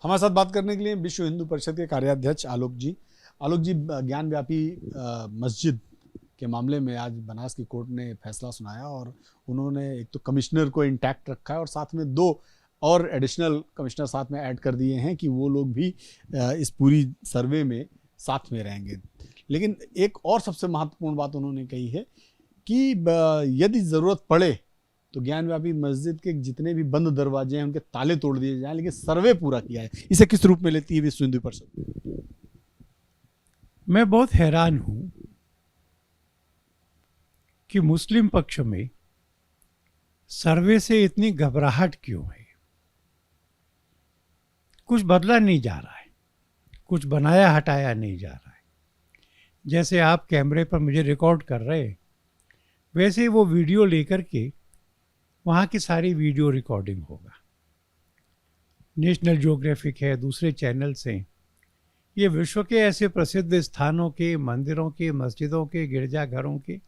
हमारे साथ बात करने के लिए विश्व हिंदू परिषद के कार्याध्यक्ष आलोक जी। आलोक जी, ज्ञान व्यापी मस्जिद के मामले में आज बनास की कोर्ट ने फैसला सुनाया और उन्होंने एक तो कमिश्नर को इंटैक्ट रखा है और साथ में 2 और एडिशनल कमिश्नर साथ में ऐड कर दिए हैं कि वो लोग भी इस पूरी सर्वे में साथ में रहेंगे। लेकिन एक और सबसे महत्वपूर्ण बात उन्होंने कही है कि यदि ज़रूरत पड़े तो ज्ञान व्यापी मस्जिद के जितने भी बंद दरवाजे हैं उनके ताले तोड़ दिए जाएं, लेकिन सर्वे पूरा किया है। इसे किस रूप में लेती है विश्व हिंदू परिषद? मैं बहुत हैरान हूं कि मुस्लिम पक्ष में सर्वे से इतनी घबराहट क्यों है। कुछ बदला नहीं जा रहा है, कुछ बनाया हटाया नहीं जा रहा है। जैसे आप कैमरे पर मुझे रिकॉर्ड कर रहे हैं, वैसे ही वो वीडियो लेकर के वहाँ की सारी वीडियो रिकॉर्डिंग होगा। नेशनल ज्योग्राफिक है, दूसरे चैनल्स हैं, ये विश्व के ऐसे प्रसिद्ध स्थानों के, मंदिरों के, मस्जिदों के, गिरजाघरों के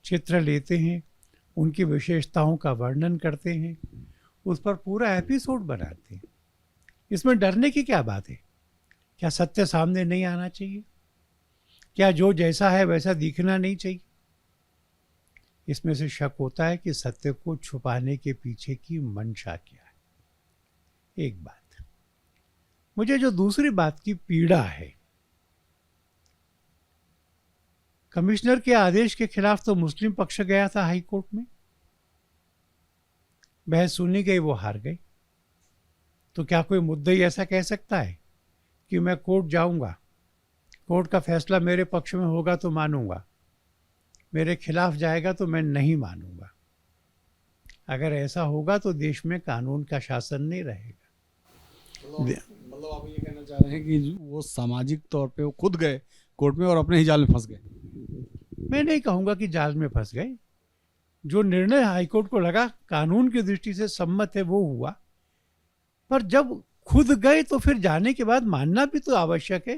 चित्र लेते हैं, उनकी विशेषताओं का वर्णन करते हैं, उस पर पूरा एपिसोड बनाते हैं। इसमें डरने की क्या बात है? क्या सत्य सामने नहीं आना चाहिए? क्या जो जैसा है वैसा दिखना नहीं चाहिए? इसमें से शक होता है कि सत्य को छुपाने के पीछे की मंशा क्या है। एक बात। मुझे जो दूसरी बात की पीड़ा है, कमिश्नर के आदेश के खिलाफ तो मुस्लिम पक्ष गया था हाई कोर्ट में, बहस सुनी गई, वो हार गई। तो क्या कोई मुद्दई ऐसा कह सकता है कि मैं कोर्ट जाऊंगा, कोर्ट का फैसला मेरे पक्ष में होगा तो मानूंगा, मेरे खिलाफ जाएगा तो मैं नहीं मानूंगा? अगर ऐसा होगा तो देश में कानून का शासन नहीं रहेगा। मतलब आप ये कहना चाह रहे हैं कि वो सामाजिक तौर पे वो खुद गए कोर्ट में और अपने ही जाल में फंस गए? मैं नहीं कहूंगा कि जाल में फंस गए। जो निर्णय हाईकोर्ट को लगा कानून की दृष्टि से सम्मत है वो हुआ, पर जब खुद गए तो फिर जाने के बाद मानना भी तो आवश्यक है,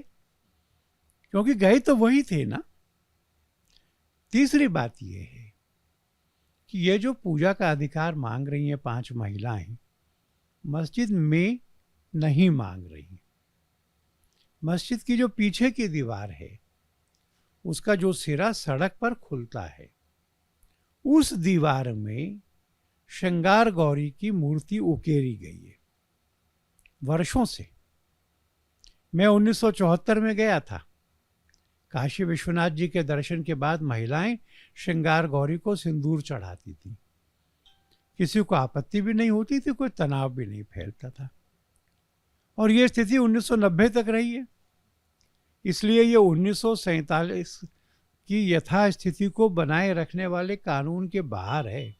क्योंकि गए तो वही थे ना। तीसरी बात यह है कि ये जो पूजा का अधिकार मांग रही हैं 5 महिलाएं, मस्जिद में नहीं मांग रही। मस्जिद की जो पीछे की दीवार है, उसका जो सिरा सड़क पर खुलता है, उस दीवार में श्रृंगार गौरी की मूर्ति उकेरी गई है वर्षों से। मैं 1974 में गया था। काशी विश्वनाथ जी के दर्शन के बाद महिलाएं श्रृंगार गौरी को सिंदूर चढ़ाती थी। किसी को आपत्ति भी नहीं होती थी, कोई तनाव भी नहीं फैलता था। और ये स्थिति 1990 तक रही है। इसलिए ये 1947 की यथास्थिति को बनाए रखने वाले कानून के बाहर है।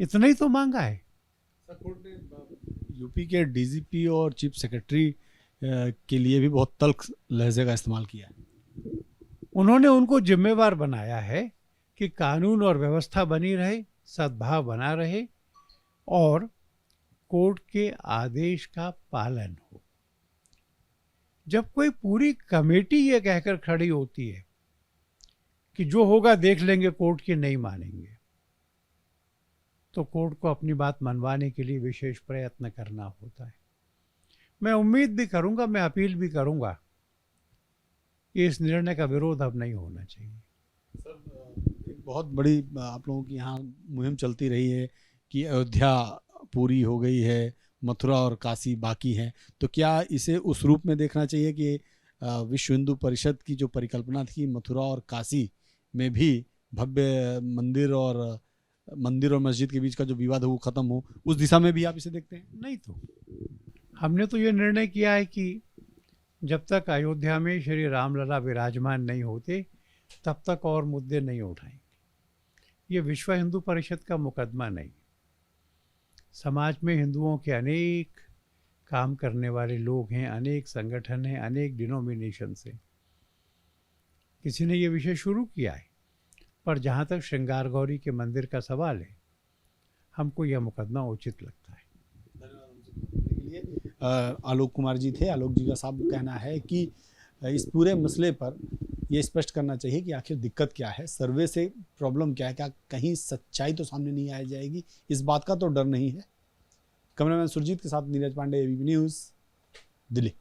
इतना ही तो मांगा है। कोर्ट ने यूपी के डीजीपी और चीफ सेक्रेटरी के लिए भी बहुत तल्ख लहजे का इस्तेमाल किया है। उन्होंने उनको जिम्मेवार बनाया है कि कानून और व्यवस्था बनी रहे, सद्भाव बना रहे और कोर्ट के आदेश का पालन हो। जब कोई पूरी कमेटी ये कहकर खड़ी होती है कि जो होगा देख लेंगे, कोर्ट की नहीं मानेंगे, तो कोर्ट को अपनी बात मनवाने के लिए विशेष प्रयत्न करना होता है। मैं उम्मीद भी करूंगा, मैं अपील भी करूंगा कि इस निर्णय का विरोध अब नहीं होना चाहिए। सर, एक बहुत बड़ी आप लोगों की यहाँ मुहिम चलती रही है कि अयोध्या पूरी हो गई है, मथुरा और काशी बाकी है, तो क्या इसे उस रूप में देखना चाहिए कि विश्व हिंदू परिषद की जो परिकल्पना थी मथुरा और काशी में भी भव्य मंदिर और मस्जिद के बीच का जो विवाद है वो खत्म हो, उस दिशा में भी आप इसे देखते हैं? नहीं तो हमने तो ये निर्णय किया है कि जब तक अयोध्या में श्री रामलला विराजमान नहीं होते तब तक और मुद्दे नहीं उठाएंगे। ये विश्व हिंदू परिषद का मुकदमा नहीं। समाज में हिंदुओं के अनेक काम करने वाले लोग हैं, अनेक संगठन हैं, अनेक डिनोमिनेशंस हैं। किसी ने ये विषय शुरू किया है, पर जहाँ तक श्रृंगार गौरी के मंदिर का सवाल है, हमको यह मुकदमा उचित लगता है। आलोक कुमार जी थे। आलोक जी का साफ कहना है कि इस पूरे मसले पर यह स्पष्ट करना चाहिए कि आखिर दिक्कत क्या है, सर्वे से प्रॉब्लम क्या है, क्या कहीं सच्चाई तो सामने नहीं आ जाएगी, इस बात का तो डर नहीं है। कैमरामैन सुरजीत के साथ नीरज पांडे, एबीपी न्यूज़, दिल्ली।